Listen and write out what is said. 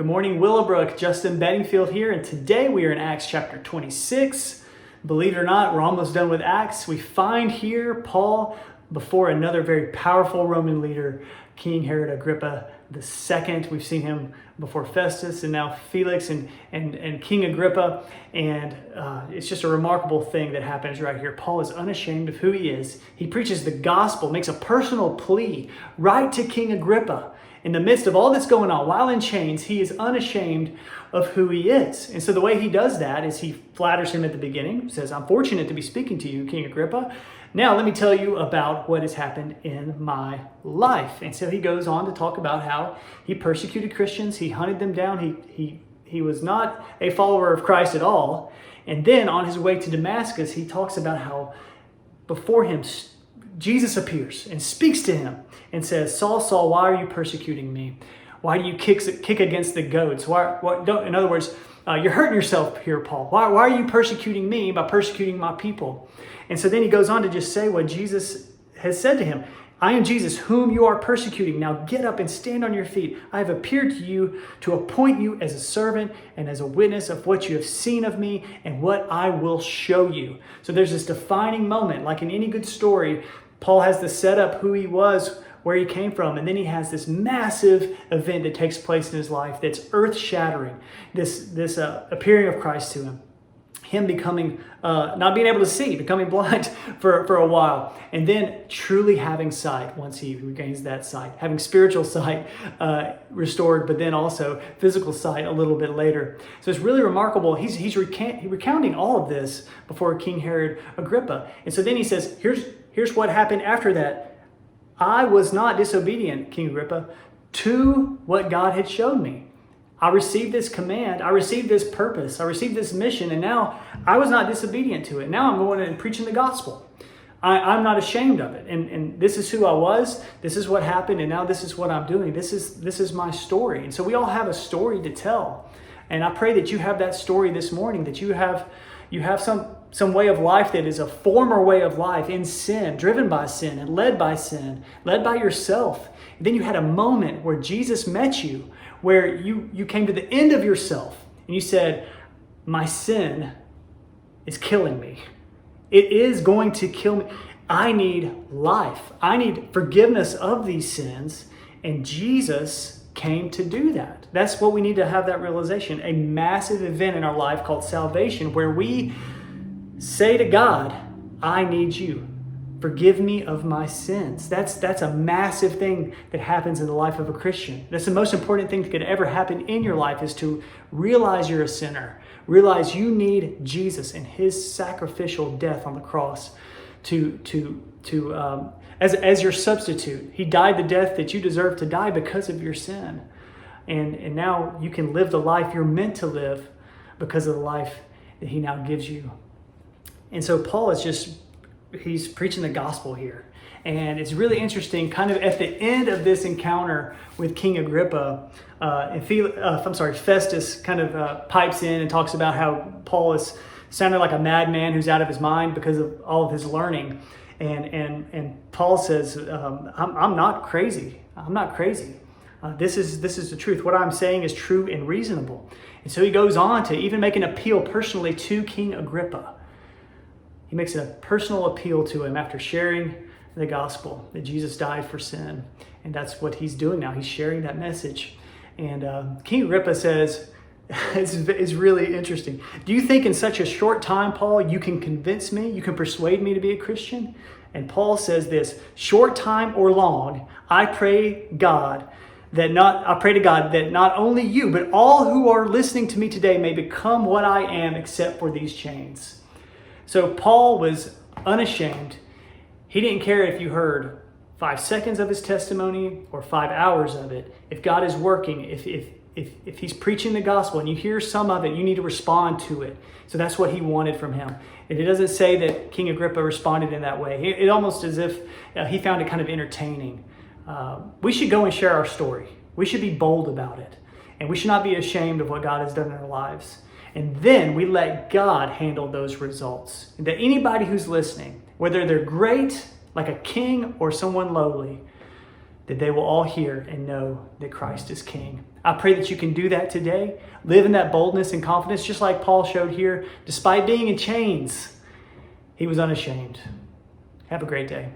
Good morning, Willowbrook. Justin Bedingfield here, and today we are in Acts chapter 26. Believe it or not, we're almost done with Acts. We find here Paul before another very powerful Roman leader, King Herod Agrippa II. We've seen him before Festus and now Felix and King Agrippa. And it's just a remarkable thing that happens right here. Paul is unashamed of who he is. He preaches the gospel, makes a personal plea right to King Agrippa. In the midst of all that's going on, while in chains, he is unashamed of who he is. And so the way he does that is he flatters him at the beginning, says, "I'm fortunate to be speaking to you, King Agrippa. Now let me tell you about what has happened in my life." And so he goes on to talk about how he persecuted Christians, he hunted them down, he was not a follower of Christ at all. And then on his way to Damascus, he talks about how before him Jesus appears and speaks to him and says, "Saul, Saul, why are you persecuting me? Why do you kick against the goats? In other words, you're hurting yourself here, Paul. Why are you persecuting me by persecuting my people?" And so then he goes on to just say what Jesus has said to him. "I am Jesus, whom you are persecuting. Now get up and stand on your feet. I have appeared to you to appoint you as a servant and as a witness of what you have seen of me and what I will show you." So there's this defining moment, like in any good story. Paul has to set up who he was, where he came from, and then he has this massive event that takes place in his life that's earth-shattering, this appearing of Christ to him becoming, not being able to see, becoming blind for a while, and then truly having sight once he regains that sight, having spiritual sight restored, but then also physical sight a little bit later. So it's really remarkable. He's recounting all of this before King Herod Agrippa. And so then he says, here's what happened after that. "I was not disobedient, King Agrippa, to what God had shown me. I received this command, I received this purpose, I received this mission, and now I was not disobedient to it. Now I'm going and preaching the gospel. I'm not ashamed of it. And this is who I was, this is what happened, and now this is what I'm doing. This is my story." And so we all have a story to tell. And I pray that you have that story this morning, that you have some way of life that is a former way of life in sin, driven by sin and led by sin, led by yourself. And then you had a moment where Jesus met you, where you came to the end of yourself and you said, "My sin is killing me. It is going to kill me. I need life. I need forgiveness of these sins." And Jesus came to do that. That's what we need to have, that realization. A massive event in our life called salvation, where we say to God, "I need you. Forgive me of my sins." That's a massive thing that happens in the life of a Christian. That's the most important thing that could ever happen in your life, is to realize you're a sinner. Realize you need Jesus and his sacrificial death on the cross as your substitute. He died the death that you deserve to die because of your sin. And now you can live the life you're meant to live because of the life that he now gives you. And so Paul he's preaching the gospel here. And it's really interesting, kind of at the end of this encounter with King Agrippa, Festus kind of pipes in and talks about how Paul is sounding like a madman who's out of his mind because of all of his learning. And Paul says, I'm not crazy. I'm not crazy. This is the truth. What I'm saying is true and reasonable. And so he goes on to even make an appeal personally to King Agrippa. He makes a personal appeal to him after sharing the gospel that Jesus died for sin. And that's what he's doing now. He's sharing that message. And King Agrippa says, it's really interesting. "Do you think in such a short time, Paul, you can convince me, you can persuade me to be a Christian?" And Paul says this, "Short time or long, I pray to God that not only you, but all who are listening to me today may become what I am except for these chains." So Paul was unashamed. He didn't care if you heard 5 seconds of his testimony or 5 hours of it. If God is working, if he's preaching the gospel and you hear some of it, you need to respond to it. So that's what he wanted from him. And it doesn't say that King Agrippa responded in that way. It almost as if he found it kind of entertaining. We should go and share our story. We should be bold about it. And we should not be ashamed of what God has done in our lives. And then we let God handle those results. And that anybody who's listening, whether they're great, like a king, or someone lowly, that they will all hear and know that Christ is King. I pray that you can do that today. Live in that boldness and confidence, just like Paul showed here. Despite being in chains, he was unashamed. Have a great day.